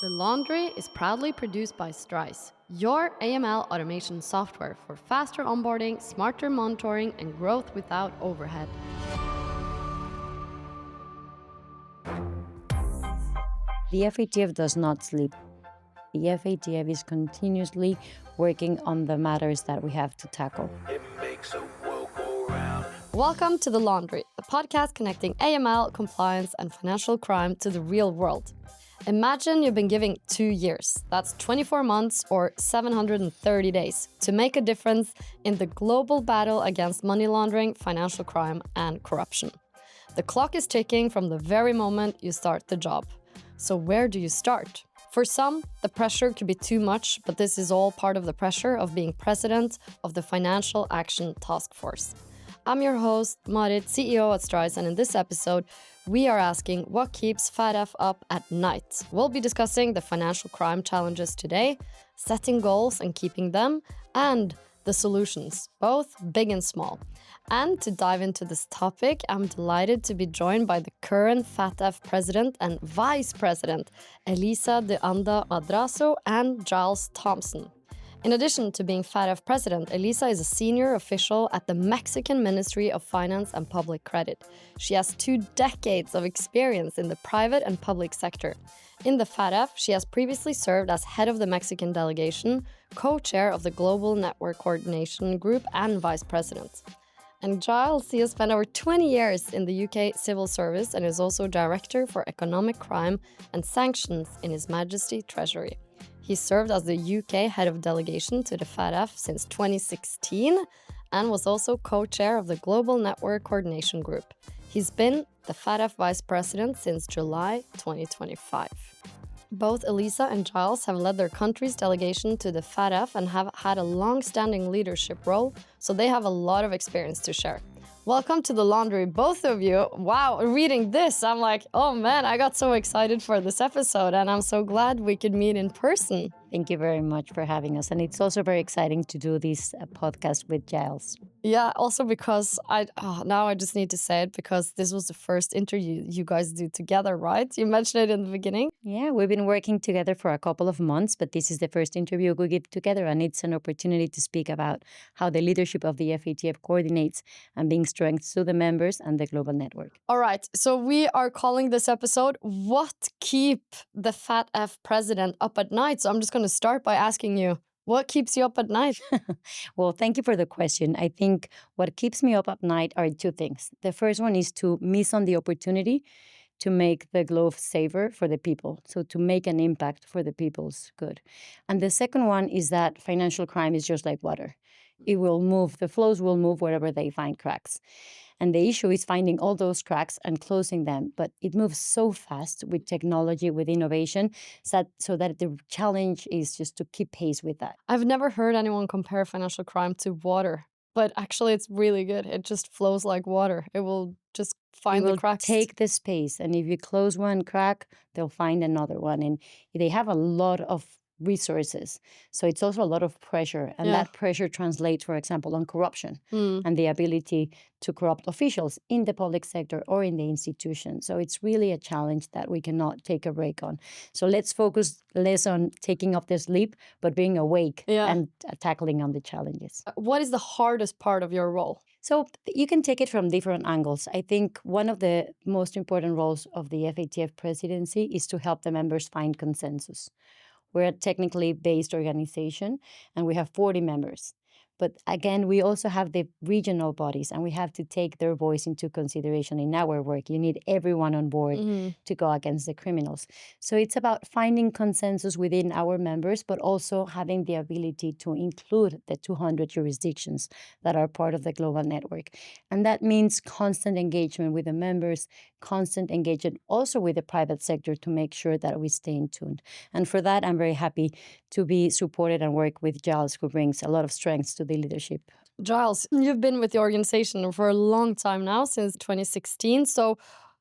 The Laundry is proudly produced by Strise, your AML automation software for faster onboarding, smarter monitoring, and growth without overhead. The FATF does not sleep. The FATF is continuously working on the matters that we have to tackle. Welcome to The Laundry, a podcast connecting AML, compliance, and financial crime to the real world. Imagine you've been given 2 years, that's 24 months or 730 days, to make a difference in the global battle against money laundering, financial crime, and corruption. The clock is ticking from the very moment you start the job. So where do you start? For some, the pressure could be too much, but this is all part of the pressure of being president of the Financial Action Task Force. I'm your host, Marit, CEO at Strise, and in this episode, we are asking what keeps FATF up at night. We'll be discussing the financial crime challenges today, setting goals and keeping them, and the solutions, both big and small. And to dive into this topic, I'm delighted to be joined by the current FATF President and Vice President, Elisa de Anda Madrazo and Giles Thomson. In addition to being FATF President, Elisa is a senior official at the Mexican Ministry of Finance and Public Credit. She has 2 decades of experience in the private and public sector. In the FATF, she has previously served as head of the Mexican delegation, co-chair of the Global Network Coordination Group, and vice president. And Giles, he has spent over 20 years in the UK civil service and is also director for economic crime and sanctions in His Majesty Treasury. He served as the UK head of delegation to the FATF since 2016 and was also co-chair of the Global Network Coordination Group. He's been the FATF Vice President since July 2025. Both Elisa and Giles have led their country's delegation to the FATF and have had a long-standing leadership role, so they have a lot of experience to share. Welcome to The Laundry, both of you. Wow, reading this, I'm like, oh man, I got so excited for this episode, and I'm so glad we could meet in person. Thank you very much for having us. And it's also very exciting to do this podcast with Giles. Yeah, also because now I just need to say it because this was the first interview you guys do together, right? You mentioned it in the beginning. Yeah, we've been working together for a couple of months, but this is the first interview we give together, and it's an opportunity to speak about how the leadership of the FATF coordinates and being strengths to the members and the global network. All right, so we are calling this episode, What Keep the FATF President Up at Night? So I'm just going to start by asking you, what keeps you up at night? Well, thank you for the question. I think what keeps me up at night are 2 things. The first one is to miss on the opportunity to make the globe safer for the people, so to make an impact for the people's good. And the second one is that financial crime is just like water. It will move, the flows will move wherever they find cracks. And the issue is finding all those cracks and closing them. But it moves so fast with technology, with innovation, so that the challenge is just to keep pace with that. I've never heard anyone compare financial crime to water, but actually it's really good. It just flows like water. It will just find the cracks. Take the space, and if you close one crack, they'll find another one. And they have a lot of resources. So it's also a lot of pressure. And that pressure translates, for example, on corruption and the ability to corrupt officials in the public sector or in the institution. So it's really a challenge that we cannot take a break on. So let's focus less on taking up the sleep, but being awake and tackling on the challenges. What is the hardest part of your role? So you can take it from different angles. I think one of the most important roles of the FATF presidency is to help the members find consensus. We're a technically based organization, and we have 40 members. But again, we also have the regional bodies, and we have to take their voice into consideration in our work. You need everyone on board to go against the criminals. So it's about finding consensus within our members, but also having the ability to include the 200 jurisdictions that are part of the global network. And that means constant engagement with the members, constant engagement also with the private sector to make sure that we stay in tune. And for that, I'm very happy to be supported and work with Giles, who brings a lot of strengths to the leadership. Giles, you've been with the organization for a long time now, since 2016. So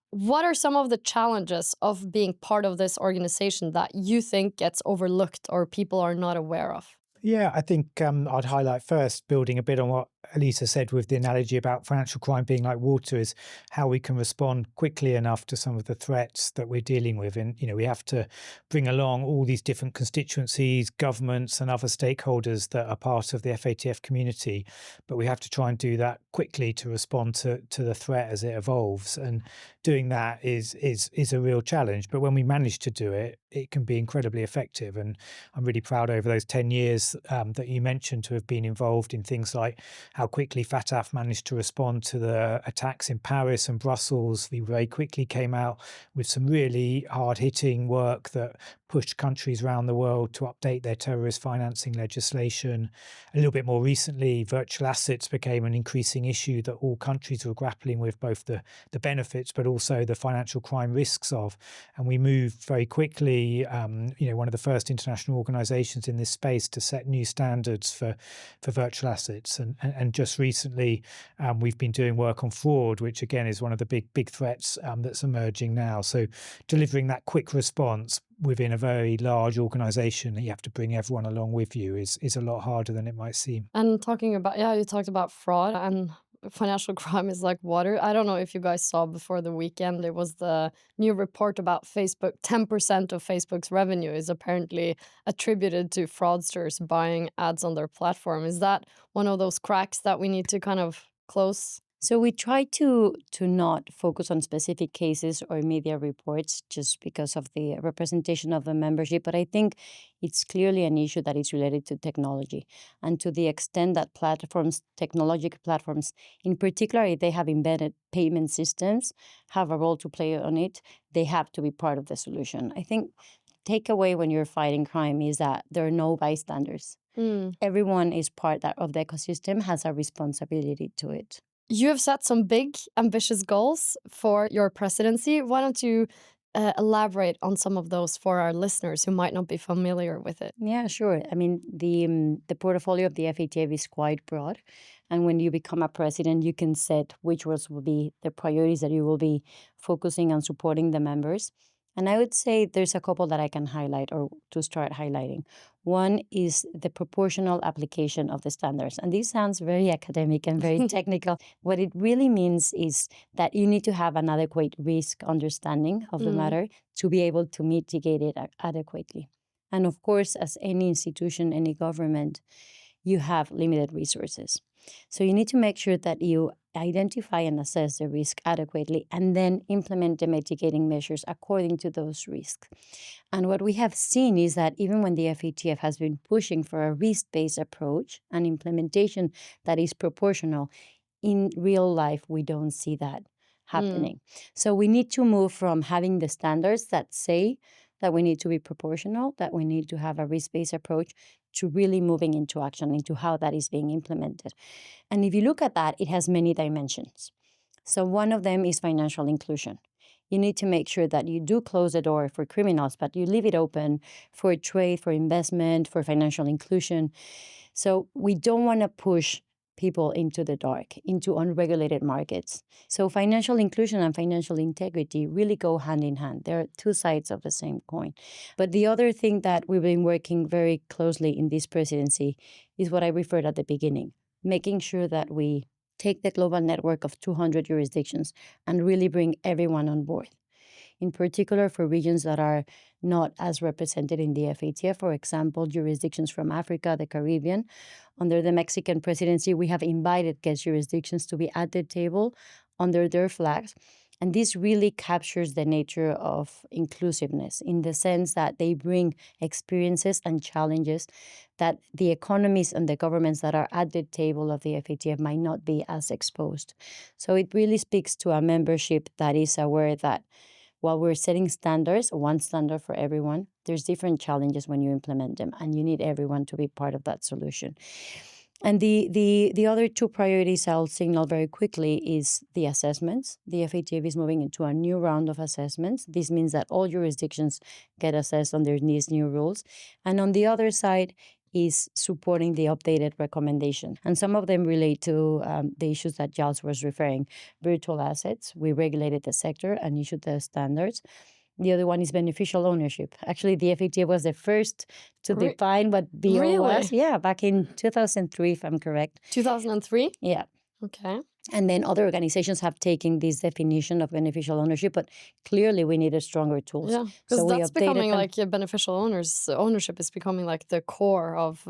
what are some of the challenges of being part of this organization that you think gets overlooked or people are not aware of? Yeah, I think I'd highlight first, building a bit on what Elisa said with the analogy about financial crime being like water is how we can respond quickly enough to some of the threats that we're dealing with. And, we have to bring along all these different constituencies, governments and other stakeholders that are part of the FATF community. But we have to try and do that quickly to respond to the threat as it evolves. And doing that is a real challenge. But when we manage to do it, it can be incredibly effective. And I'm really proud over those 10 years that you mentioned to have been involved in things like how quickly FATF managed to respond to the attacks in Paris and Brussels. We very quickly came out with some really hard-hitting work that pushed countries around the world to update their terrorist financing legislation. A little bit more recently, virtual assets became an increasing issue that all countries were grappling with, both the benefits but also the financial crime risks of. And we moved very quickly, one of the first international organizations in this space to set new standards for virtual assets. And just recently, we've been doing work on fraud, which again is one of the big threats that's emerging now. So delivering that quick response within a very large organization that you have to bring everyone along with you is a lot harder than it might seem. And talking about, you talked about fraud and financial crime is like water. I don't know if you guys saw before the weekend, there was the new report about Facebook. 10% of Facebook's revenue is apparently attributed to fraudsters buying ads on their platform. Is that one of those cracks that we need to kind of close? So we try to not focus on specific cases or media reports just because of the representation of the membership, but I think it's clearly an issue that is related to technology, and to the extent that technological platforms, in particular, if they have embedded payment systems, have a role to play on it, they have to be part of the solution. I think takeaway when you're fighting crime is that there are no bystanders. Everyone is part of the ecosystem, has a responsibility to it. You have set some big, ambitious goals for your presidency. Why don't you elaborate on some of those for our listeners who might not be familiar with it? Yeah, sure. I mean, the portfolio of the FATF is quite broad. And when you become a president, you can set which ones will be the priorities that you will be focusing on supporting the members. And I would say there's a couple that I can highlight or to start highlighting. One is the proportional application of the standards. And this sounds very academic and very technical. What it really means is that you need to have an adequate risk understanding of the matter to be able to mitigate it adequately. And of course, as any institution, any government, you have limited resources. So you need to make sure that you identify and assess the risk adequately and then implement the mitigating measures according to those risks. And what we have seen is that even when the FATF has been pushing for a risk-based approach and implementation that is proportional, in real life, we don't see that happening. So we need to move from having the standards that say that we need to be proportional, that we need to have a risk-based approach, to really moving into action, into how that is being implemented. And if you look at that, it has many dimensions. So one of them is financial inclusion. You need to make sure that you do close the door for criminals, but you leave it open for trade, for investment, for financial inclusion. So we don't want to push people into the dark, into unregulated markets. So financial inclusion and financial integrity really go hand in hand. They're two sides of the same coin. But the other thing that we've been working very closely in this presidency is what I referred at the beginning, making sure that we take the global network of 200 jurisdictions and really bring everyone on board. In particular, for regions that are not as represented in the FATF, for example, jurisdictions from Africa, the Caribbean. Under the Mexican presidency, we have invited guest jurisdictions to be at the table under their flags. And this really captures the nature of inclusiveness in the sense that they bring experiences and challenges that the economies and the governments that are at the table of the FATF might not be as exposed. So it really speaks to a membership that is aware that while we're setting standards, one standard for everyone, there's different challenges when you implement them, and you need everyone to be part of that solution. And the other two priorities I'll signal very quickly is the assessments. The FATF is moving into a new round of assessments. This means that all jurisdictions get assessed under these new rules. And on the other side is supporting the updated recommendation. And some of them relate to the issues that Giles was referring. Virtual assets, we regulated the sector and issued the standards. The other one is beneficial ownership. Actually, the FATF was the first to define what BO Really? was. Yeah, back in 2003, if I'm correct. 2003? Yeah. Okay. And then other organizations have taken this definition of beneficial ownership, but clearly we needed stronger tools. Yeah, because we that's updated becoming them. like beneficial ownership is becoming like the core of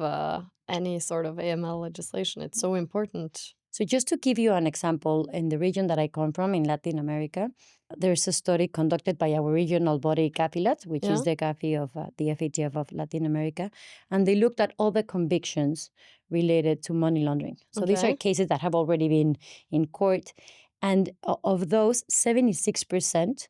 any sort of AML legislation. It's so important. So just to give you an example, in the region that I come from, in Latin America, there's a study conducted by our regional body, CAFILAT, which is the CAFI of the FATF of Latin America, and they looked at all the convictions related to money laundering. So these are cases that have already been in court, and of those, 76%,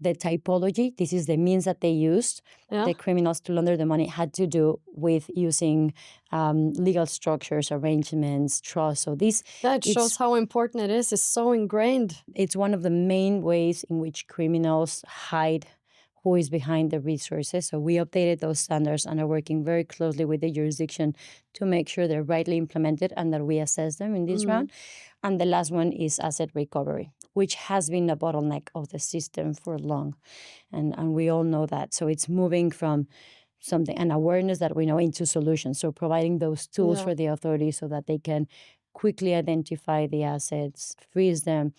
the typology, this is the means that they used, the criminals to launder the money, had to do with using legal structures, arrangements, trust. So this... Yeah, it shows how important it is. It's so ingrained. It's one of the main ways in which criminals hide who is behind the resources. So we updated those standards and are working very closely with the jurisdiction to make sure they're rightly implemented and that we assess them in this round. And the last one is asset recovery, which has been a bottleneck of the system for long. And we all know that. So it's moving from an awareness that we know into solutions. So providing those tools for the authorities so that they can quickly identify the assets, freeze them,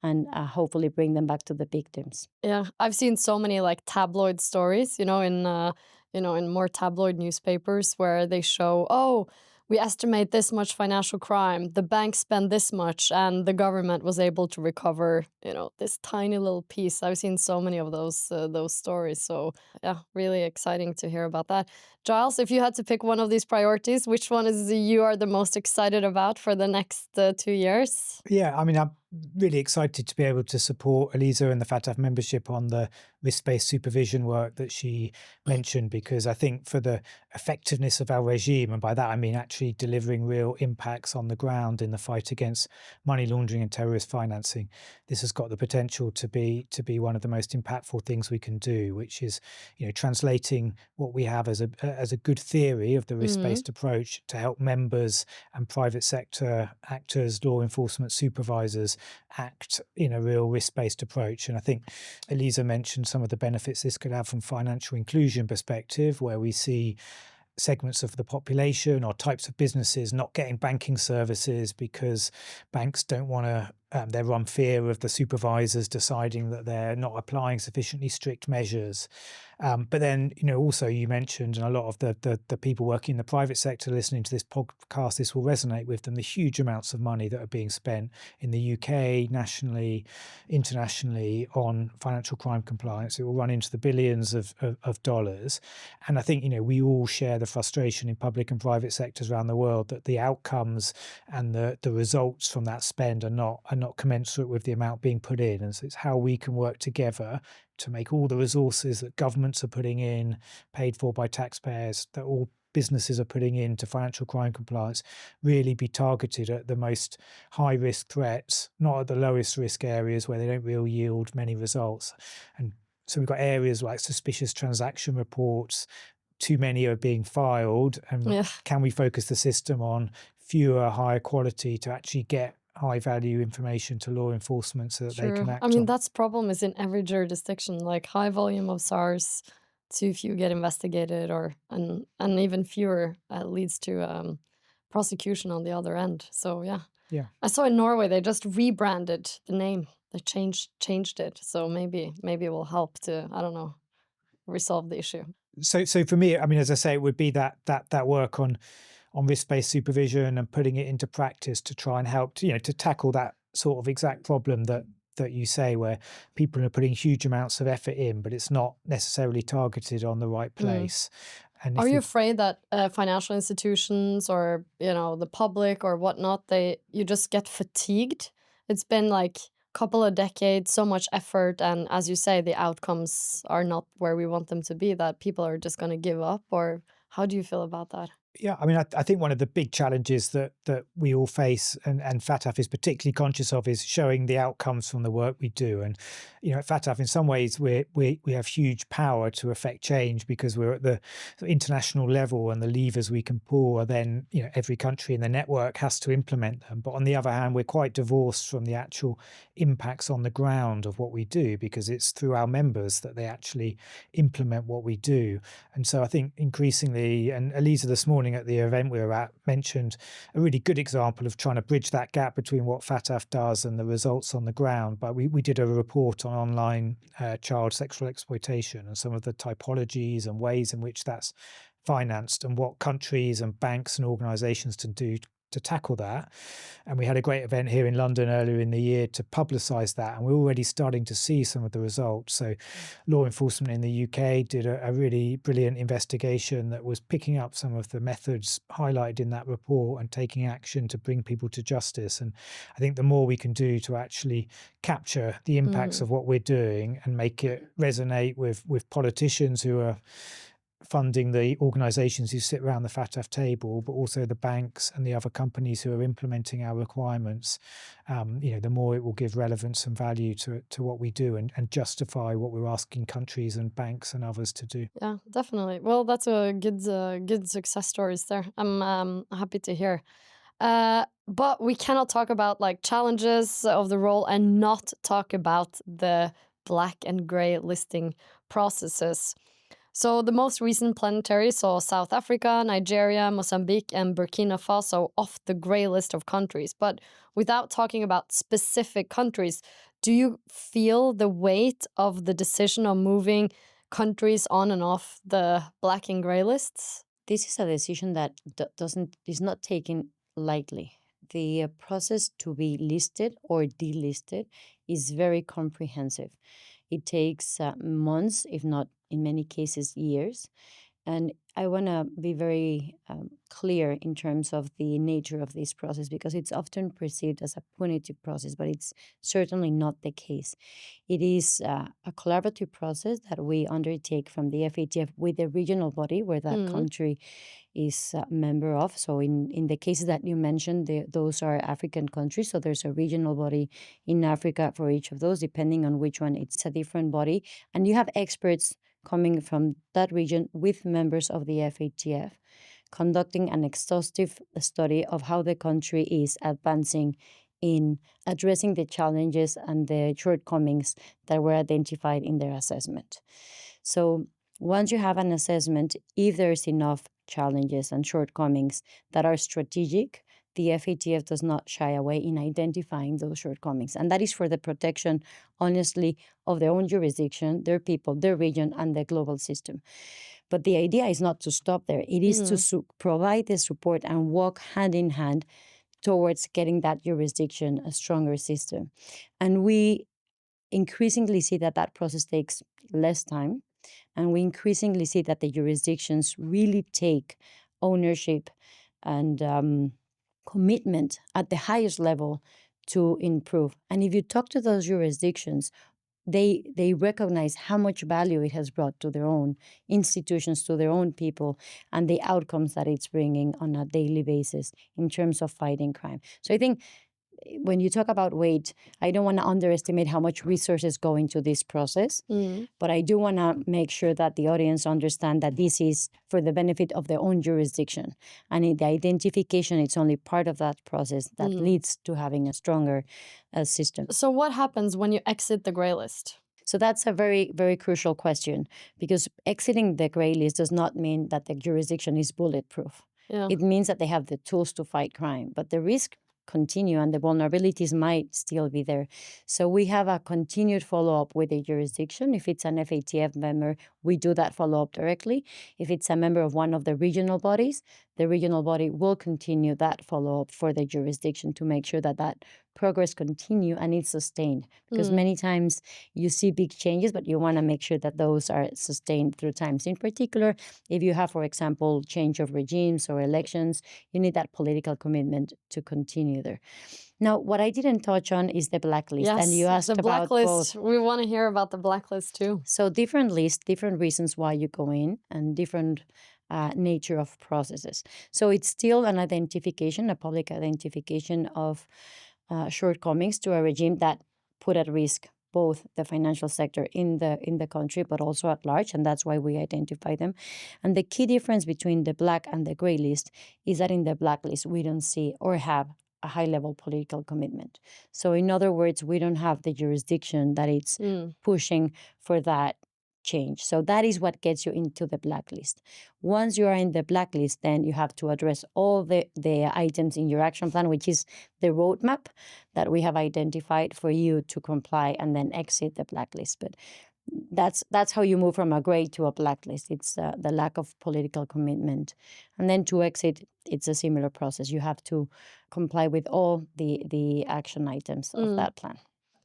and hopefully bring them back to the victims. Yeah, I've seen so many like tabloid stories, in more tabloid newspapers where they show, oh, we estimate this much financial crime, the banks spend this much, and the government was able to recover, this tiny little piece. I've seen so many of those stories. So yeah, really exciting to hear about that. Giles, if you had to pick one of these priorities, which one is you are the most excited about for the next 2 years? Yeah, I mean, I'm really excited to be able to support Elisa and the FATF membership on the risk-based supervision work that she mentioned, because I think for the effectiveness of our regime, and by that I mean actually delivering real impacts on the ground in the fight against money laundering and terrorist financing, this has got the potential to be one of the most impactful things we can do, which is translating what we have as a good theory of the risk-based approach to help members and private sector actors, law enforcement supervisors act in a real risk-based approach. And I think Elisa mentioned some of the benefits this could have from financial inclusion perspective, where we see segments of the population or types of businesses not getting banking services because banks don't want to, they're on fear of the supervisors deciding that they're not applying sufficiently strict measures. But then, also you mentioned, and a lot of the people working in the private sector listening to this podcast, this will resonate with them, the huge amounts of money that are being spent in the UK, nationally, internationally on financial crime compliance. It will run into the billions of dollars. And I think, we all share the frustration in public and private sectors around the world that the outcomes and the results from that spend are not commensurate with the amount being put in. And so it's how we can work together to make all the resources that governments are putting in, paid for by taxpayers, that all businesses are putting into financial crime compliance, really be targeted at the most high-risk threats, not at the lowest risk areas where they don't really yield many results. And so we've got areas like suspicious transaction reports, too many are being filed, and can we focus the system on fewer, higher quality to actually get high-value information to law enforcement so that they can act on. That's problem is in every jurisdiction, like high volume of SARS, too few get investigated, and even fewer leads to prosecution on the other end. So yeah. I saw in Norway they just rebranded the name. They changed it. So maybe it will help to, I don't know, resolve the issue. So for me, as I say, it would be that work on risk-based supervision and putting it into practice to try and help to tackle that sort of exact problem that you say, where people are putting huge amounts of effort in, but it's not necessarily targeted on the right place. And are you afraid that financial institutions or the public or whatnot, you just get fatigued? It's been like a couple of decades, so much effort, and as you say, the outcomes are not where we want them to be, that people are just going to give up? Or how do you feel about that? Yeah, I mean, I think one of the big challenges that we all face, and FATF is particularly conscious of, is showing the outcomes from the work we do. And at FATF, in some ways, we have huge power to affect change because we're at the international level, and the levers we can pull are then every country in the network has to implement them. But on the other hand, we're quite divorced from the actual impacts on the ground of what we do, because it's through our members that they actually implement what we do. And so I think increasingly, and Elisa this morning at the event we were at mentioned a really good example of trying to bridge that gap between what FATF does and the results on the ground. But we did a report on online child sexual exploitation and some of the typologies and ways in which that's financed, and what countries and banks and organisations can do to tackle that. And we had a great event here in London earlier in the year to publicise that, and we're already starting to see some of the results. So law enforcement in the UK did a really brilliant investigation that was picking up some of the methods highlighted in that report and taking action to bring people to justice. And I think the more we can do to actually capture the impacts of what we're doing and make it resonate with politicians who are funding the organisations who sit around the FATF table, but also the banks and the other companies who are implementing our requirements, the more it will give relevance and value to what we do, and justify what we're asking countries and banks and others to do. Yeah, definitely. Well, that's a good success stories there. I'm happy to hear. But we cannot talk about challenges of the role and not talk about the black and grey listing processes. So the most recent plenary saw South Africa, Nigeria, Mozambique, and Burkina Faso off the grey list of countries. But without talking about specific countries, do you feel the weight of the decision of moving countries on and off the black and grey lists? This is a decision that is not taken lightly. The process to be listed or delisted is very comprehensive. It takes months, if not in many cases years. And I want to be very clear in terms of the nature of this process, because it's often perceived as a punitive process, but it's certainly not the case. It is a collaborative process that we undertake from the FATF with the regional body where that country is a member of. So in the cases that you mentioned, those are African countries. So there's a regional body in Africa for each of those, depending on which one. It's a different body. And you have experts coming from that region with members of the FATF, conducting an exhaustive study of how the country is advancing in addressing the challenges and the shortcomings that were identified in their assessment. So once you have an assessment, if there's enough challenges and shortcomings that are strategic, the FATF does not shy away in identifying those shortcomings. And that is for the protection, honestly, of their own jurisdiction, their people, their region, and the global system. But the idea is not to stop there. It is to provide the support and walk hand in hand towards getting that jurisdiction a stronger system. And we increasingly see that that process takes less time. And we increasingly see that the jurisdictions really take ownership and commitment at the highest level to improve. And if you talk to those jurisdictions, they recognize how much value it has brought to their own institutions, to their own people, and the outcomes that it's bringing on a daily basis in terms of fighting crime. So I think when you talk about weight, I don't want to underestimate how much resources go into this process, but I do want to make sure that the audience understand that this is for the benefit of their own jurisdiction. And in the identification, it's only part of that process that leads to having a stronger system. So what happens when you exit the grey list? So that's a very, very crucial question, because exiting the grey list does not mean that the jurisdiction is bulletproof. Yeah. It means that they have the tools to fight crime, but the risk continue and the vulnerabilities might still be there. So we have a continued follow-up with the jurisdiction. If it's an FATF member, we do that follow-up directly. If it's a member of one of the regional bodies, the regional body will continue that follow-up for the jurisdiction to make sure that that progress continue and it's sustained. Because many times you see big changes, but you want to make sure that those are sustained through times. In particular, if you have, for example, change of regimes or elections, you need that political commitment to continue there. Now, what I didn't touch on is the blacklist. Yes, and you asked the about blacklist. both. We want to hear about the blacklist too. So different lists, different reasons why you go in, and different nature of processes. So it's still an identification, a public identification of shortcomings to a regime that put at risk both the financial sector in the country, but also at large, and that's why we identify them. And the key difference between the black and the gray list is that in the blacklist we don't see or have a high-level political commitment. So in other words, we don't have the jurisdiction that it's pushing for that change. So that is what gets you into the blacklist. Once you are in the blacklist, then you have to address all the items in your action plan, which is the roadmap that we have identified for you to comply and then exit the blacklist. But that's how you move from a gray to a blacklist. It's the lack of political commitment. And then to exit, it's a similar process. You have to comply with all the action items of that plan.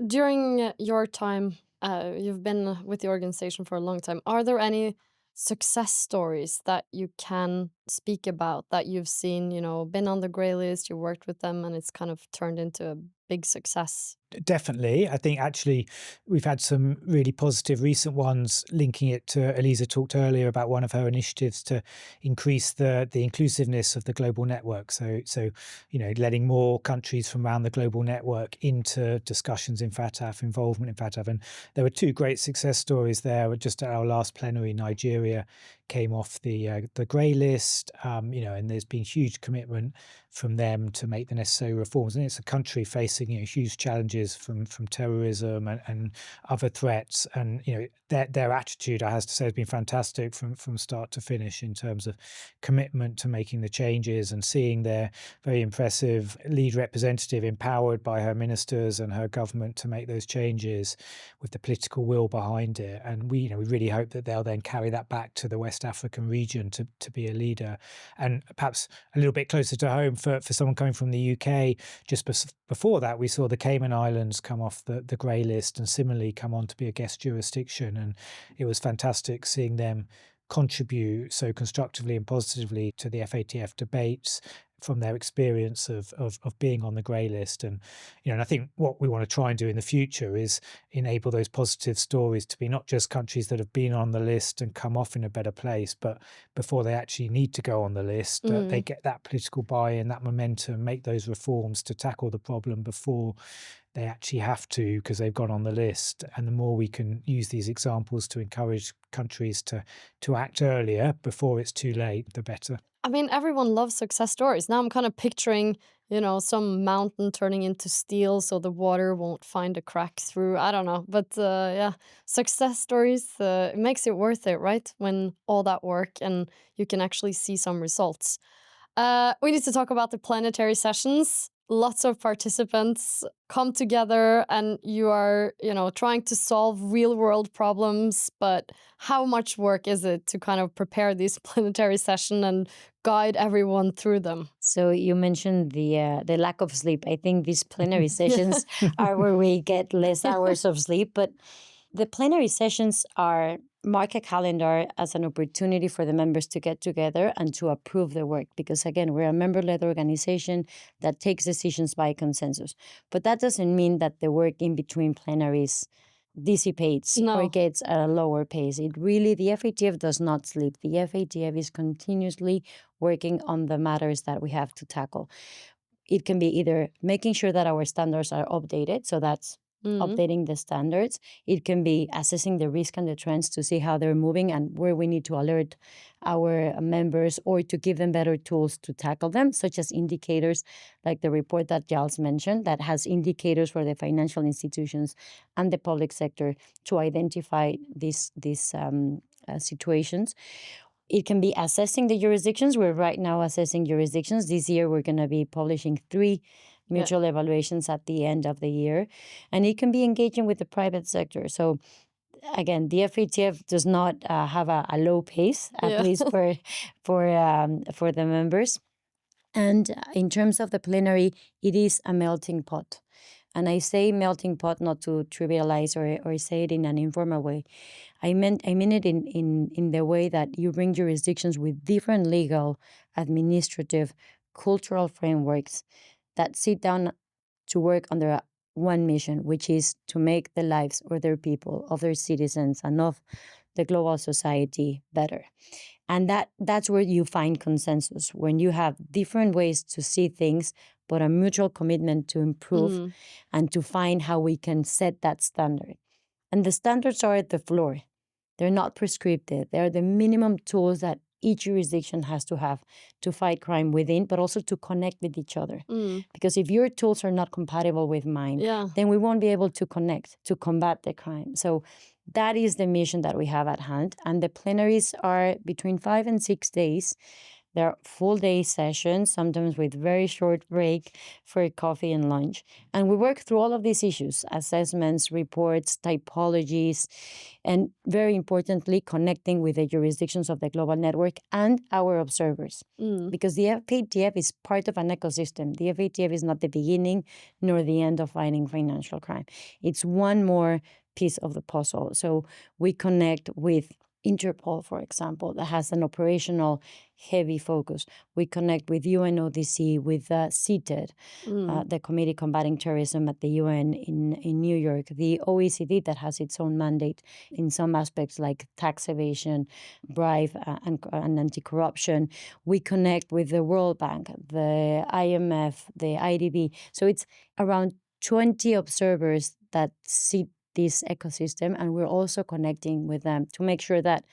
During your time, you've been with the organization for a long time. Are there any success stories that you can speak about that you've seen, been on the gray list, you worked with them, and it's kind of turned into a big success? Definitely. I think actually we've had some really positive recent ones linking it to, Elisa talked earlier about one of her initiatives to increase the inclusiveness of the global network. So letting more countries from around the global network into discussions in FATF, involvement in FATF. And there were two great success stories there. Just at our last plenary, Nigeria came off the grey list, and there's been huge commitment from them to make the necessary reforms. And it's a country facing huge challenges from terrorism and other threats. And their attitude, I have to say, has been fantastic from start to finish in terms of commitment to making the changes and seeing their very impressive lead representative empowered by her ministers and her government to make those changes with the political will behind it. And we really hope that they'll then carry that back to the West African region to be a leader. And perhaps a little bit closer to home for someone coming from the UK, just before that, we saw the Cayman Islands come off the grey list and similarly come on to be a guest jurisdiction. And it was fantastic seeing them contribute so constructively and positively to the FATF debates from their experience of being on the grey list. And and I think what we want to try and do in the future is enable those positive stories to be not just countries that have been on the list and come off in a better place, but before they actually need to go on the list, they get that political buy-in, that momentum, make those reforms to tackle the problem before they actually have to, because they've got on the list. And the more we can use these examples to encourage countries to act earlier before it's too late, the better. I mean, everyone loves success stories. Now I'm kind of picturing, some mountain turning into steel so the water won't find a crack through. I don't know. But yeah, success stories, it makes it worth it, right? When all that work and you can actually see some results. We need to talk about the plenary sessions. Lots of participants come together and you are, trying to solve real world problems. But how much work is it to kind of prepare this plenary session and guide everyone through them? So you mentioned the lack of sleep. I think these plenary sessions are where we get less hours of sleep. But the plenary sessions mark a calendar as an opportunity for the members to get together and to approve the work. Because again, we're a member-led organization that takes decisions by consensus. But that doesn't mean that the work in between plenaries dissipates or gets at a lower pace. The FATF does not sleep. The FATF is continuously working on the matters that we have to tackle. It can be either making sure that our standards are updated, so that's updating the standards. It can be assessing the risk and the trends to see how they're moving and where we need to alert our members or to give them better tools to tackle them, such as indicators like the report that Giles mentioned that has indicators for the financial institutions and the public sector to identify these situations. It can be assessing the jurisdictions. We're right now assessing jurisdictions. This year, we're going to be publishing 3 mutual evaluations at the end of the year. And it can be engaging with the private sector. So again, the FATF does not have a low pace, at least for the members. And in terms of the plenary, it is a melting pot. And I say melting pot not to trivialize or say it in an informal way. I mean it in the way that you bring jurisdictions with different legal, administrative, cultural frameworks that sit down to work under one mission, which is to make the lives of their people, of their citizens, and of the global society better. And that's where you find consensus, when you have different ways to see things, but a mutual commitment to improve and to find how we can set that standard. And the standards are at the floor. They're not prescriptive. They're the minimum tools that each jurisdiction has to have to fight crime within, but also to connect with each other. Because if your tools are not compatible with mine, then we won't be able to connect to combat the crime. So that is the mission that we have at hand. And the plenaries are between 5 and 6 days. They're full-day sessions, sometimes with very short break for coffee and lunch. And we work through all of these issues: assessments, reports, typologies, and very importantly, connecting with the jurisdictions of the global network and our observers. Because the FATF is part of an ecosystem. The FATF is not the beginning nor the end of fighting financial crime. It's one more piece of the puzzle. So we connect with Interpol, for example, that has an operational heavy focus. We connect with UNODC, with CTED, the Committee Combating Terrorism at the UN in New York, the OECD that has its own mandate in some aspects like tax evasion, bribe, and anti-corruption. We connect with the World Bank, the IMF, the IDB. So it's around 20 observers that sit this ecosystem, and we're also connecting with them to make sure that,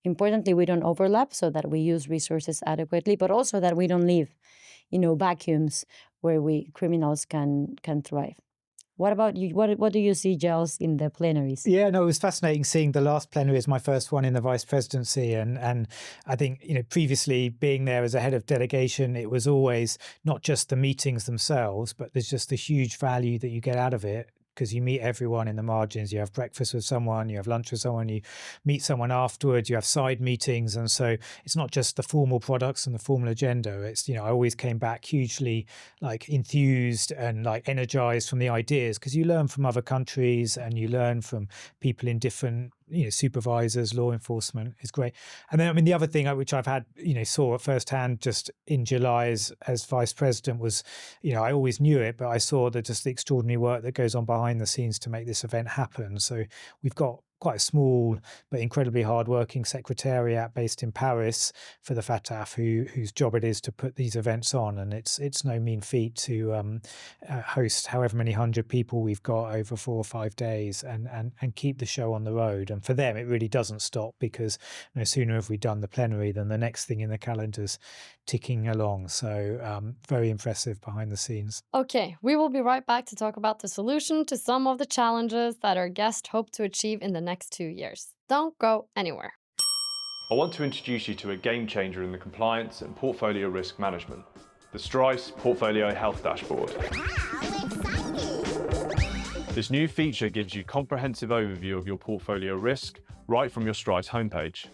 importantly, we don't overlap, so that we use resources adequately, but also that we don't leave, vacuums where criminals can thrive. What about you? What do you see, Giles, in the plenaries? Yeah, no, it was fascinating seeing the last plenary as my first one in the vice presidency. And I think, previously being there as a head of delegation, it was always not just the meetings themselves, but there's just the huge value that you get out of it, because you meet everyone in the margins. You have breakfast with someone, you have lunch with someone, you meet someone afterwards, you have side meetings. And so it's not just the formal products and the formal agenda. It's, I always came back hugely enthused and energized from the ideas, because you learn from other countries and you learn from people in different supervisors, law enforcement. Is great. And then, the other thing which I've had, saw at firsthand just in July as vice president was, I always knew it, but I saw just the extraordinary work that goes on behind the scenes to make this event happen. So we've got quite a small but incredibly hardworking secretariat based in Paris for the FATF, whose job it is to put these events on, and it's no mean feat to host however many hundred people we've got over 4 or 5 days and keep the show on the road. And for them, it really doesn't stop, because no sooner have we done the plenary than the next thing in the calendar's ticking along. So very impressive behind the scenes. Okay, we will be right back to talk about the solution to some of the challenges that our guests hope to achieve in the next 2 years. Don't go anywhere. I want to introduce you to a game changer in the compliance and portfolio risk management, the Strise Portfolio Health Dashboard. This new feature gives you comprehensive overview of your portfolio risk right from your Strise homepage.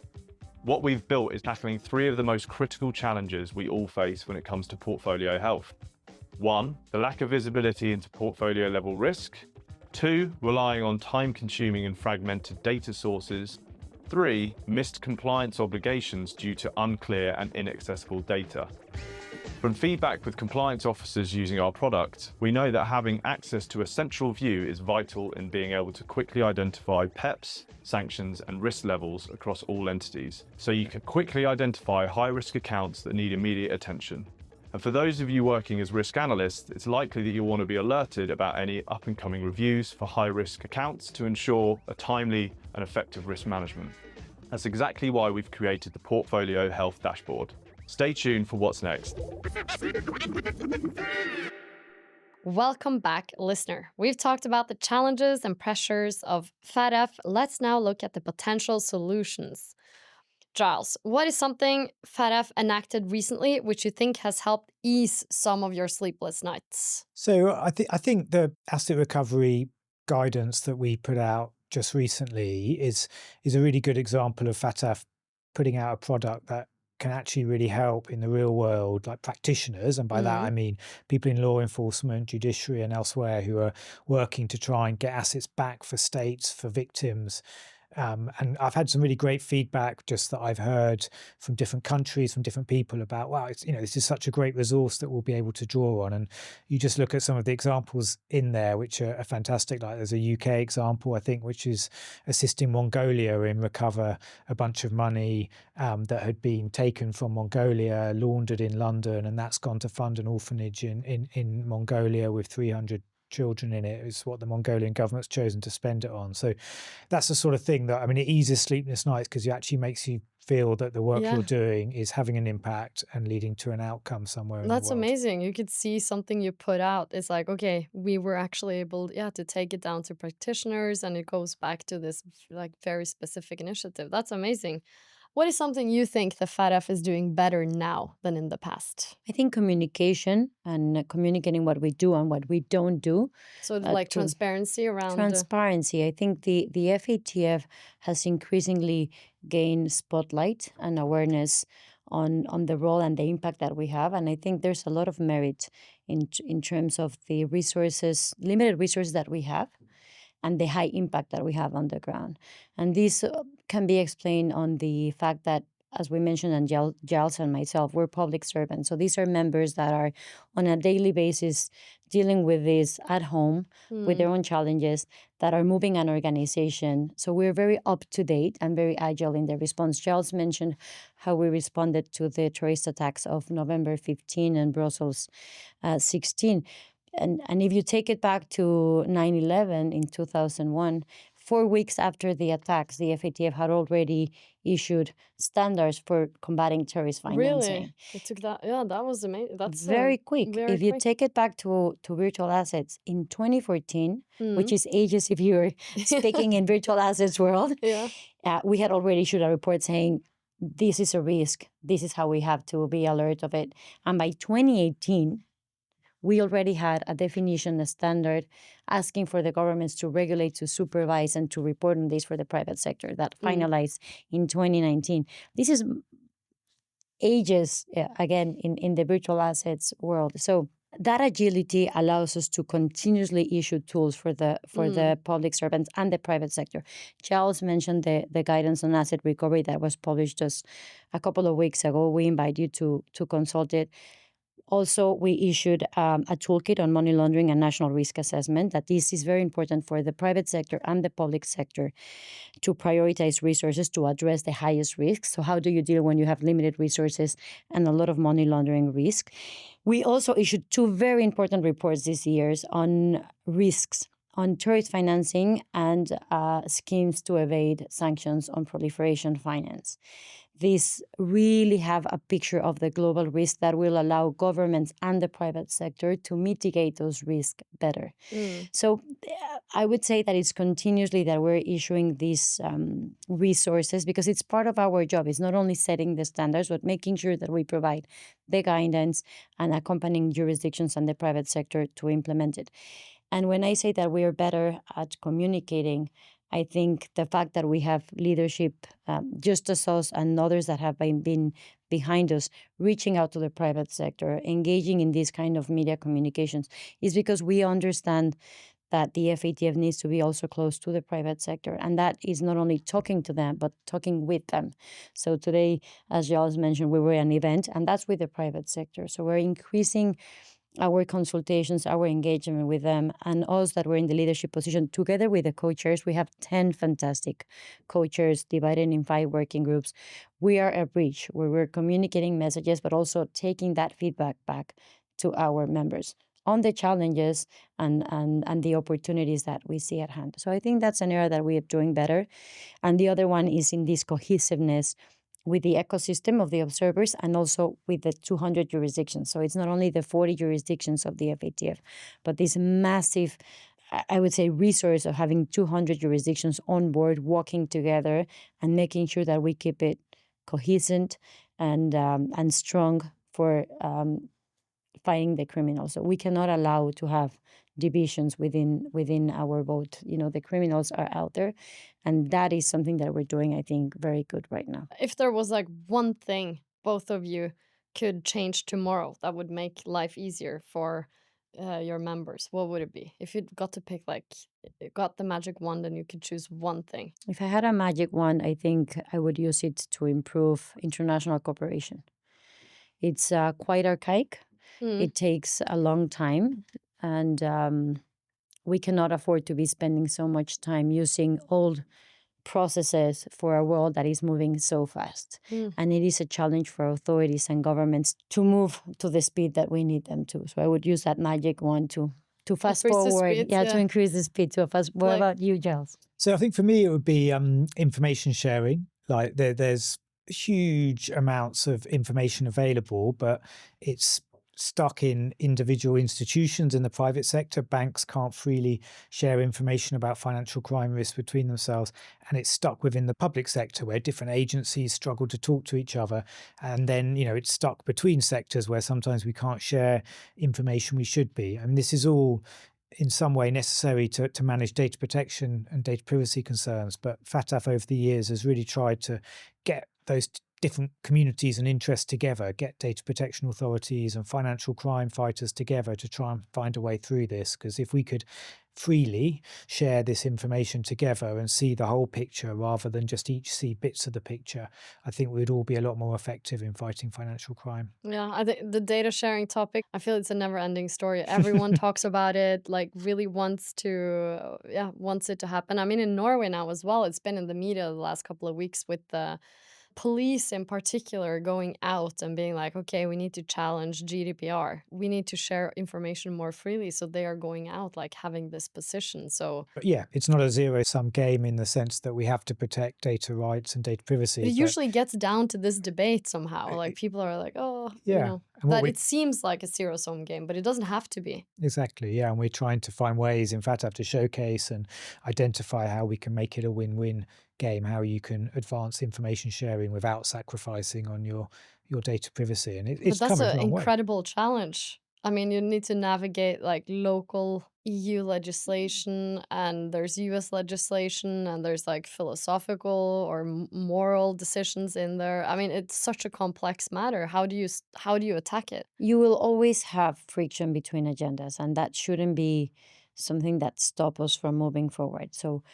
What we've built is tackling 3 of the most critical challenges we all face when it comes to portfolio health. 1, the lack of visibility into portfolio level risk. 2, relying on time-consuming and fragmented data sources. 3, missed compliance obligations due to unclear and inaccessible data. From feedback with compliance officers using our product, we know that having access to a central view is vital in being able to quickly identify PEPs, sanctions, and risk levels across all entities, so you can quickly identify high-risk accounts that need immediate attention. And for those of you working as risk analysts, it's likely that you'll want to be alerted about any up-and-coming reviews for high-risk accounts to ensure a timely and effective risk management. That's exactly why we've created the Portfolio Health Dashboard. Stay tuned for what's next. Welcome back, listener. We've talked about the challenges and pressures of FATF. Let's now look at the potential solutions. Giles, what is something FATF enacted recently which you think has helped ease some of your sleepless nights? So I think the asset recovery guidance that we put out just recently is a really good example of FATF putting out a product that can actually really help in the real world, like practitioners. And by that, I mean people in law enforcement, judiciary and elsewhere who are working to try and get assets back for states, for victims, And I've had some really great feedback just that I've heard from different countries, from different people about, wow, it's, this is such a great resource that we'll be able to draw on. And you just look at some of the examples in there, which are fantastic. Like there's a UK example, I think, which is assisting Mongolia in recover a bunch of money that had been taken from Mongolia, laundered in London, and that's gone to fund an orphanage in Mongolia with 300 children in it. Is what the Mongolian government's chosen to spend it on. So that's the sort of thing that, it eases sleepless nights because it actually makes you feel that the work you're doing is having an impact and leading to an outcome somewhere in the world. That's amazing. You could see something you put out. It's like, okay, we were actually able, to take it down to practitioners, and it goes back to this like very specific initiative. That's amazing. What is something you think the FATF is doing better now than in the past? I think communication and communicating what we do and what we don't do. So like transparency around... Transparency. I think the FATF has increasingly gained spotlight and awareness on the role and the impact that we have. And I think there's a lot of merit in terms of the resources, limited resources that we have, and the high impact that we have on the ground. And this can be explained on the fact that, as we mentioned, and Giles and myself, we're public servants. So these are members that are on a daily basis dealing with this at home with their own challenges, that are moving an organization. So we're very up to date and very agile in the response. Giles mentioned how we responded to the terrorist attacks of November 15 and Brussels 16. And if you take it back to 9/11 in 2001, 4 weeks after the attacks, the FATF had already issued standards for combating terrorist financing. Really? It took that? Yeah, that was amazing. That's very quick. If you take it back to virtual assets in 2014, which is ages if you're speaking in virtual assets world, we had already issued a report saying, this is a risk. This is how we have to be alert of it. And by 2018, we already had a definition, a standard, asking for the governments to regulate, to supervise, and to report on this for the private sector that finalized in 2019. This is ages, again, in the virtual assets world. So that agility allows us to continuously issue tools for the public servants and the private sector. Giles mentioned the guidance on asset recovery that was published just a couple of weeks ago. We invite you to consult it. Also, we issued a toolkit on money laundering and national risk assessment, that this is very important for the private sector and the public sector to prioritize resources to address the highest risks. So how do you deal when you have limited resources and a lot of money laundering risk? We also issued 2 very important reports this year on risks, on terrorist financing and schemes to evade sanctions on proliferation finance. These really have a picture of the global risk that will allow governments and the private sector to mitigate those risks better. So I would say that it's continuously that we're issuing these resources, because it's part of our job. It's not only setting the standards, but making sure that we provide the guidance and accompanying jurisdictions and the private sector to implement it. And when I say that we are better at communicating, I think the fact that we have leadership, just as us and others that have been behind us, reaching out to the private sector, engaging in this kind of media communications, is because we understand that the FATF needs to be also close to the private sector. And that is not only talking to them, but talking with them. So today, as Giles mentioned, we were at an event, and that's with the private sector. So we're increasing our consultations, our engagement with them, and us that were in the leadership position, together with the co-chairs. We have 10 fantastic co-chairs divided in 5 working groups. We are a bridge where we're communicating messages, but also taking that feedback back to our members on the challenges and the opportunities that we see at hand. So I think that's an area that we are doing better. And the other one is in this cohesiveness with the ecosystem of the observers and also with the 200 jurisdictions. So it's not only the 40 jurisdictions of the FATF, but this massive, I would say, resource of having 200 jurisdictions on board, working together and making sure that we keep it cohesive and strong for fighting the criminals. So we cannot allow to have divisions within our vote. You know, the criminals are out there, and that is something that we're doing, I think, very good right now. If there was like one thing both of you could change tomorrow that would make life easier for your members, what would it be? If you got to pick, like, got the magic wand and you could choose one thing. If I had a magic wand, I think I would use it to improve international cooperation. It's quite archaic. It takes a long time, and we cannot afford to be spending so much time using old processes for a world that is moving so fast. And it is a challenge for authorities and governments to move to the speed that we need them to. So I would use that magic wand to fast Increase the forward. speed, To increase the speed to a fast. What about you, Giles? So I think for me, it would be information sharing. Like there's huge amounts of information available, but it's stuck in individual institutions in the private sector. Banks can't freely share information about financial crime risk between themselves, and it's stuck within the public sector where different agencies struggle to talk to each other. And then, it's stuck between sectors where sometimes we can't share information we should be. I mean, this is all in some way necessary to manage data protection and data privacy concerns. But FATF over the years has really tried to get those different communities and interests together, get data protection authorities and financial crime fighters together to try and find a way through this. Because if we could freely share this information together and see the whole picture rather than just each see bits of the picture, I think we'd all be a lot more effective in fighting financial crime. Yeah, I think the data sharing topic, I feel it's a never ending story. Everyone talks about it, like really wants it to happen. I mean, in Norway now as well, it's been in the media the last couple of weeks with the police in particular going out and being like, okay, we need to challenge GDPR. We need to share information more freely. So they are going out, like, having this position. So But yeah, it's not a zero-sum game in the sense that we have to protect data rights and data privacy. it usually gets down to this debate somehow. Like, people are like, oh, and that it seems like a zero-sum game, but it doesn't have to be. Exactly, yeah. And we're trying to find ways in FATF to showcase and identify how we can make it a win-win game, how you can advance information sharing without sacrificing on your data privacy. And it's But that's coming a an long way. incredible challenge. I mean, you need to navigate like local EU legislation, and there's US legislation, and there's like philosophical or moral decisions in there. I mean, it's such a complex matter. How do you attack it? You will always have friction between agendas, and that shouldn't be something that stops us from moving forward. So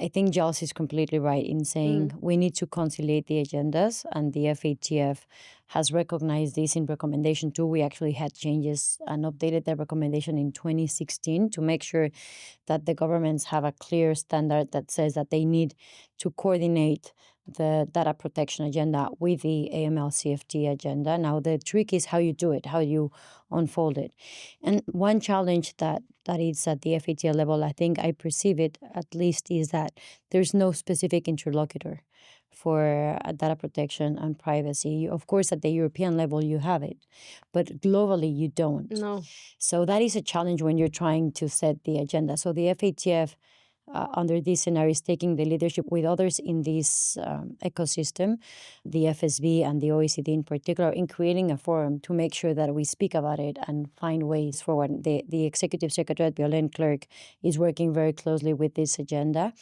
I think Giles is completely right in saying we need to conciliate the agendas, and the FATF has recognized this in recommendation 2. We actually had changes and updated the recommendation in 2016 to make sure that the governments have a clear standard that says that they need to coordinate the data protection agenda with the AML CFT agenda. Now, the trick is how you do it, how you unfold it. And one challenge that is at the FATF level, I think I perceive it at least, is that there's no specific interlocutor for data protection and privacy. Of course, at the European level, you have it, but globally, you don't. No. So that is a challenge when you're trying to set the agenda. So the FATF, under this scenario, is taking the leadership with others in this ecosystem, the FSB and the OECD in particular, in creating a forum to make sure that we speak about it and find ways forward. The Executive Secretary, Violaine Clerk, is working very closely with this agenda.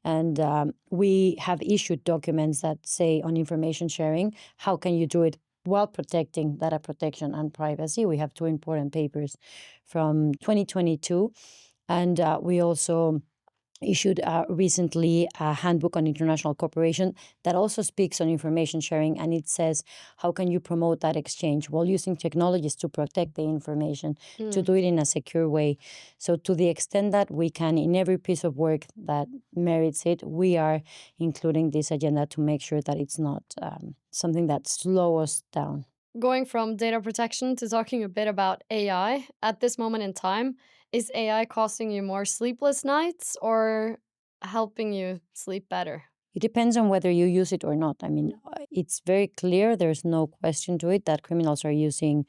And we have issued documents that say on information sharing, how can you do it while protecting data protection and privacy? We have 2 important papers from 2022. And we also issued recently a handbook on international cooperation that also speaks on information sharing, and it says how can you promote that exchange while using technologies to protect the information, to do it in a secure way. So to the extent that we can, in every piece of work that merits it, we are including this agenda to make sure that it's not something that slows us down. Going from data protection to talking a bit about AI, at this moment in time, is AI costing you more sleepless nights or helping you sleep better? It depends on whether you use it or not. I mean, it's very clear, there's no question to it, that criminals are using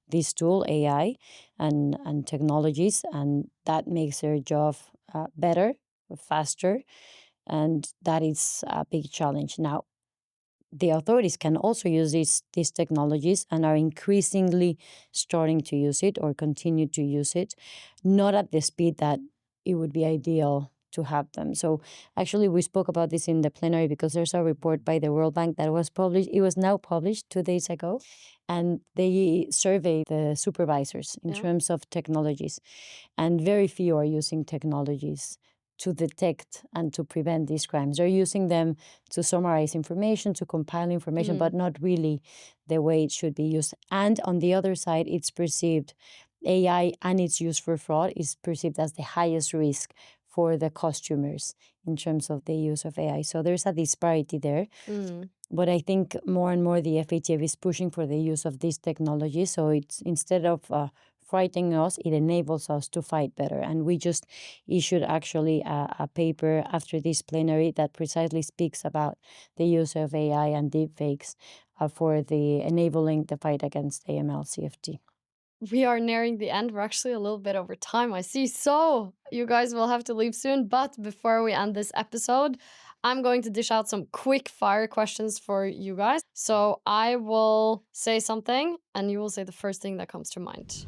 this tool, AI, and technologies, and that makes their job better, faster, and that is a big challenge. Now, the authorities can also use these technologies and are increasingly starting to use it or continue to use it, not at the speed that it would be ideal to have them. So actually we spoke about this in the plenary because there's a report by the World Bank that was published. It was now published 2 days ago, and they surveyed the supervisors in terms of technologies, and very few are using technologies to detect and to prevent these crimes. They're using them to summarize information, to compile information, but not really the way it should be used. And on the other side, it's perceived, AI and its use for fraud is perceived as the highest risk for the customers in terms of the use of AI. So there's a disparity there. But I think more and more the FATF is pushing for the use of this technology. So it's instead of frightening us, it enables us to fight better. And we just issued actually a paper after this plenary that precisely speaks about the use of AI and deepfakes for the enabling the fight against AML CFT. We are nearing the end. We're actually a little bit over time, I see. So you guys will have to leave soon. But before we end this episode, I'm going to dish out some quick fire questions for you guys. So I will say something and you will say the first thing that comes to mind.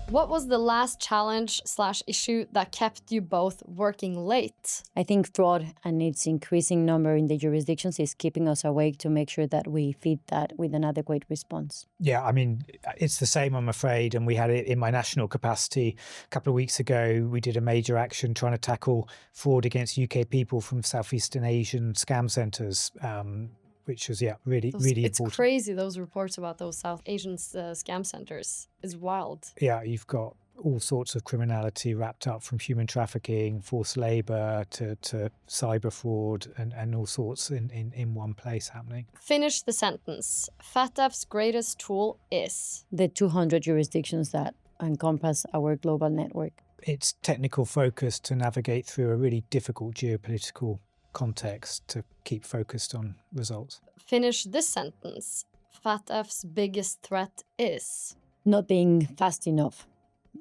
What was the last challenge/issue that kept you both working late? I think fraud and its increasing number in the jurisdictions is keeping us awake to make sure that we feed that with an adequate response. Yeah, I mean, it's the same, I'm afraid. And we had it in my national capacity a couple of weeks ago. We did a major action trying to tackle fraud against UK people from Southeastern Asian scam centres. Which was, really important. It's crazy, those reports about those South Asian scam centers. It's wild. Yeah, you've got all sorts of criminality wrapped up, from human trafficking, forced labour to cyber fraud and all sorts in one place happening. Finish the sentence. FATF's greatest tool is? The 200 jurisdictions that encompass our global network. It's technical focus to navigate through a really difficult geopolitical context to keep focused on results. Finish this sentence. FATF's biggest threat is? Not being fast enough,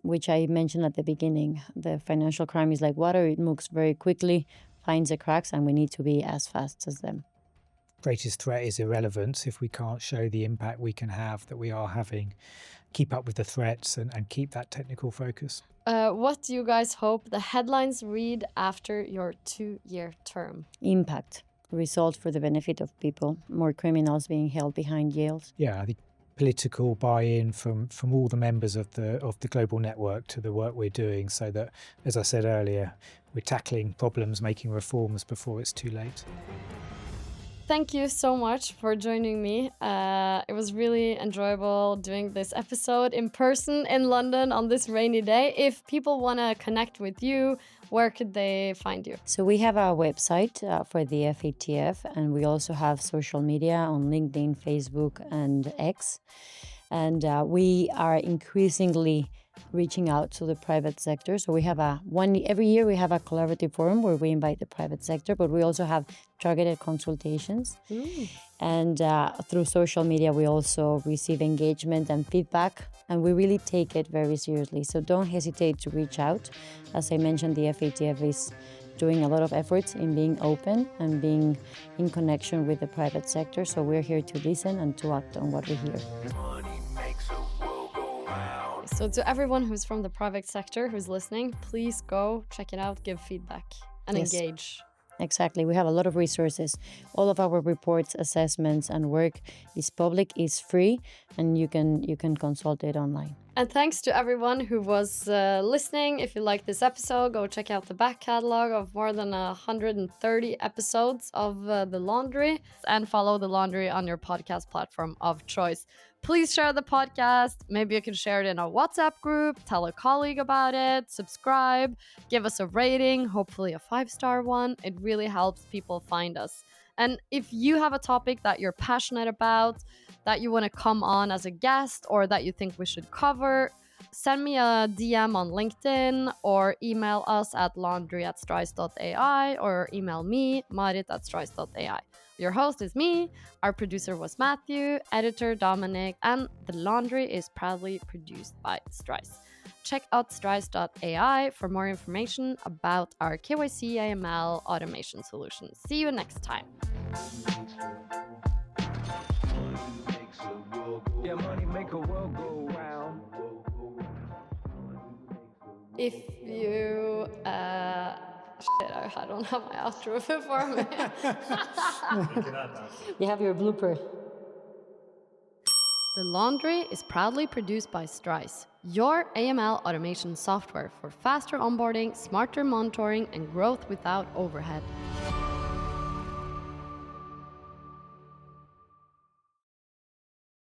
which I mentioned at the beginning. The financial crime is like water. It moves very quickly, finds the cracks, and we need to be as fast as them. Greatest threat is irrelevant if we can't show the impact we can have, that we are having, keep up with the threats and keep that technical focus. What do you guys hope the headlines read after your 2-year term? Impact, result for the benefit of people, more criminals being held behind jails. Yeah, I think political buy-in from all the members of the global network to the work we're doing, so that, as I said earlier, we're tackling problems, making reforms before it's too late. Thank you so much for joining me. It was really enjoyable doing this episode in person in London on this rainy day. If people want to connect with you, where could they find you? So we have our website for the FATF, and we also have social media on LinkedIn, Facebook, and X. And we are increasingly reaching out to the private sector. So we have every year we have a collaborative forum where we invite the private sector, but we also have targeted consultations. And through social media, we also receive engagement and feedback, and we really take it very seriously. So don't hesitate to reach out. As I mentioned, the FATF is doing a lot of efforts in being open and being in connection with the private sector. So we're here to listen and to act on what we hear. So to everyone who's from the private sector who's listening, please go check it out, give feedback and engage. Exactly. We have a lot of resources. All of our reports, assessments, and work is public, is free, and you can consult it online. And thanks to everyone who was listening. If you like this episode, go check out the back catalog of more than 130 episodes of The Laundry, and follow The Laundry on your podcast platform of choice. Please share the podcast. Maybe you can share it in a WhatsApp group, tell a colleague about it, subscribe, give us a rating, hopefully a 5-star one. It really helps people find us. And if you have a topic that you're passionate about, that you want to come on as a guest, or that you think we should cover, send me a DM on LinkedIn or email us at laundry@strise.ai, or email me, marit@strise.ai. Your host is me, our producer was Matthew, editor Dominic, and The Laundry is proudly produced by Strise. Check out strise.ai for more information about our KYC AML automation solutions. See you next time. Yeah, money make a world go round. If you I don't have my outro before me. You have your blooper. The Laundry is proudly produced by Strise, your AML automation software for faster onboarding, smarter monitoring, and growth without overhead.